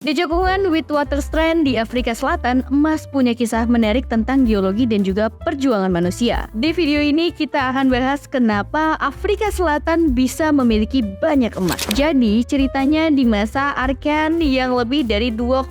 Di cekungan Witwatersrand di Afrika Selatan, emas punya kisah menarik tentang geologi dan juga perjuangan manusia. Di video ini kita akan bahas kenapa Afrika Selatan bisa memiliki banyak emas. Jadi ceritanya di masa Archean yang lebih dari 2,5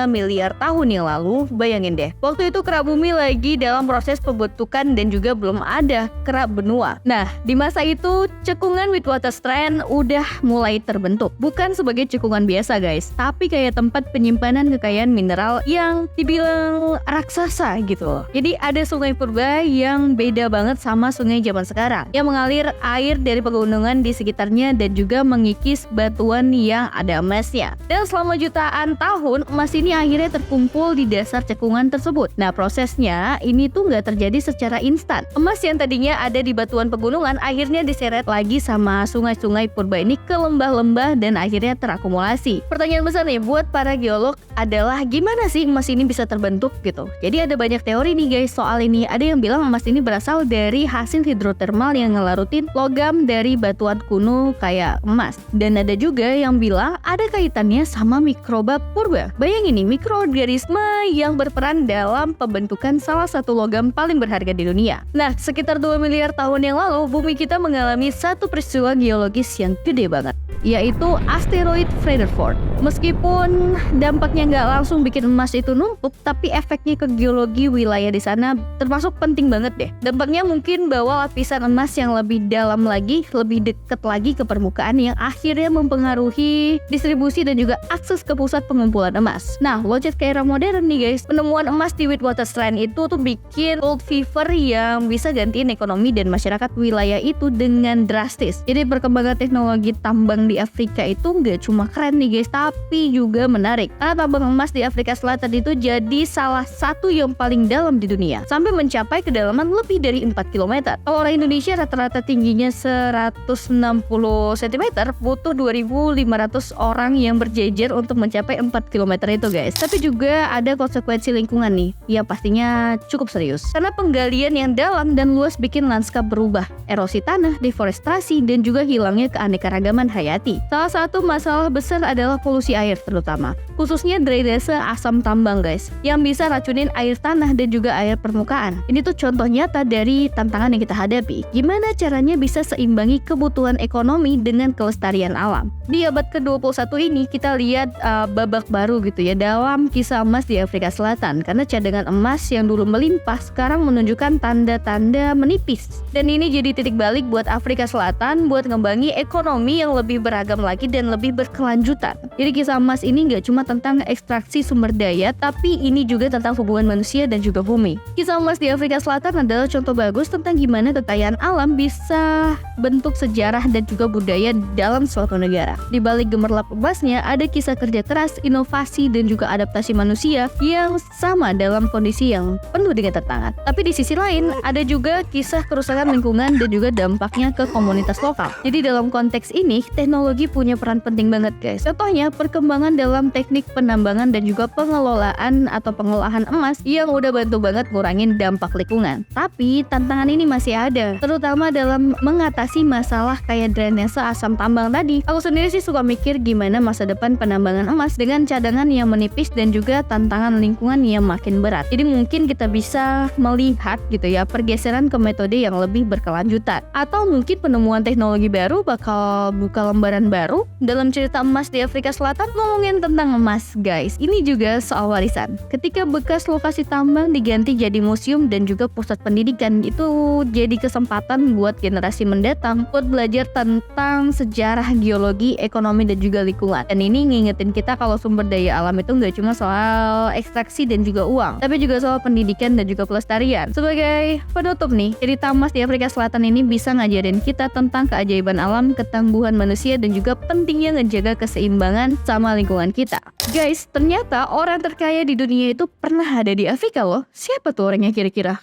miliar tahun yang lalu. Bayangin deh, waktu itu kerak bumi lagi dalam proses pembentukan dan juga belum ada kerak benua. Nah, di masa itu cekungan Witwatersrand udah mulai terbentuk. Bukan sebagai cekungan biasa guys, tapi kayak tempat penyimpanan kekayaan mineral yang dibilang raksasa gitu. Jadi ada sungai purba yang beda banget sama sungai zaman sekarang, yang mengalir air dari pegunungan di sekitarnya dan juga mengikis batuan yang ada emasnya. Dan selama jutaan tahun, emas ini akhirnya terkumpul di dasar cekungan tersebut. Nah, prosesnya ini tuh nggak terjadi secara instan. Emas yang tadinya ada di batuan pegunungan akhirnya diseret lagi sama sungai-sungai purba ini ke lembah-lembah dan akhirnya terakumulasi. Pertanyaan besar nih buat para geolog adalah gimana sih emas ini bisa terbentuk gitu. Jadi ada banyak teori nih guys soal ini. Ada yang bilang emas ini berasal dari hasil hidrotermal yang ngelarutin logam dari batuan kuno kayak emas. Dan ada juga yang bilang ada kaitannya sama mikroba purba. Bayangin nih, mikroorganisme yang berperan dalam pembentukan salah satu logam paling berharga di dunia. Nah, sekitar 2 miliar tahun yang lalu bumi kita mengalami satu peristiwa geologis yang gede banget, yaitu asteroid Frederick. Meskipun dampaknya nggak langsung bikin emas itu numpuk, tapi efeknya ke geologi wilayah di sana termasuk penting banget deh. Dampaknya mungkin bawa lapisan emas yang lebih dalam lagi, lebih deket lagi ke permukaan yang akhirnya mempengaruhi distribusi dan juga akses ke pusat pengumpulan emas. Nah, loncat ke era modern nih guys, penemuan emas di Witwatersrand itu tuh bikin gold fever yang bisa gantiin ekonomi dan masyarakat wilayah itu dengan drastis. Jadi perkembangan teknologi tambang di Afrika itu nggak cuma keren nih guys, tapi juga menarik. Karena tambang emas di Afrika Selatan itu jadi salah satu yang paling dalam di dunia, sampai mencapai kedalaman lebih dari 4 km. Kalau orang Indonesia rata-rata tingginya 160 cm, butuh 2.500 orang yang berjejer untuk mencapai 4 km itu guys. Tapi juga ada konsekuensi lingkungan nih, yang pastinya cukup serius. Karena penggalian yang dalam dan luas bikin lanskap berubah, erosi tanah, deforestasi, dan juga hilangnya keanekaragaman hayati. Salah satu masalah besar adalah polusi air terutama, khususnya drainase asam tambang guys, yang bisa racunin air tanah dan juga air permukaan. Ini tuh contoh nyata dari tantangan yang kita hadapi. Gimana caranya bisa seimbangi kebutuhan ekonomi dengan kelestarian alam. Di abad ke-21 ini kita lihat babak baru gitu ya dalam kisah emas di Afrika Selatan, karena cadangan emas yang dulu melimpah sekarang menunjukkan tanda-tanda menipis. Dan ini jadi titik balik buat Afrika Selatan buat ngembangi ekonomi yang lebih beragam lagi dan lebih berkelanjutan. Jadi kisah emas ini nggak cuma tentang ekstraksi sumber daya, tapi ini juga tentang hubungan manusia dan juga bumi. Kisah emas di Afrika Selatan adalah contoh bagus tentang gimana kekayaan alam bisa bentuk sejarah dan juga budaya dalam suatu negara. Di balik gemerlap emasnya ada kisah kerja keras, inovasi, dan juga adaptasi manusia yang sama dalam kondisi yang penuh dengan tantangan. Tapi di sisi lain ada juga kisah kerusakan lingkungan dan juga dampaknya ke komunitas lokal. Jadi dalam konteks ini teknologi punya peran penting banget guys. Contohnya perkembangan dalam teknik penambangan dan juga pengelolaan atau pengolahan emas yang udah bantu banget ngurangin dampak lingkungan. Tapi tantangan ini masih ada, terutama dalam mengatasi masalah kayak drainase asam tambang tadi. Aku sendiri sih suka mikir gimana masa depan penambangan emas dengan cadangan yang menipis dan juga tantangan lingkungan yang makin berat. Jadi mungkin kita bisa melihat gitu ya pergeseran ke metode yang lebih berkelanjutan, atau mungkin penemuan teknologi baru bakal buka lembaran baru dalam cerita emas di Afrika Selatan. Ngomongin tentang emas guys, ini juga soal warisan. Ketika bekas lokasi tambang diganti jadi museum dan juga pusat pendidikan, itu jadi kesempatan buat generasi mendatang buat belajar tentang sejarah geologi, ekonomi, dan juga lingkungan. Dan ini ngingetin kita kalau sumber daya alam itu nggak cuma soal ekstraksi dan juga uang, tapi juga soal pendidikan dan juga pelestarian. Sebagai penutup nih, cerita emas di Afrika Selatan ini bisa ngajarin kita tentang keajaiban alam, ketangguhan manusia, dan juga pentingnya ngejaga keseimbangan sama lingkungan kita. Guys, ternyata orang terkaya di dunia itu pernah ada di Afrika loh. Siapa tuh orangnya kira-kira?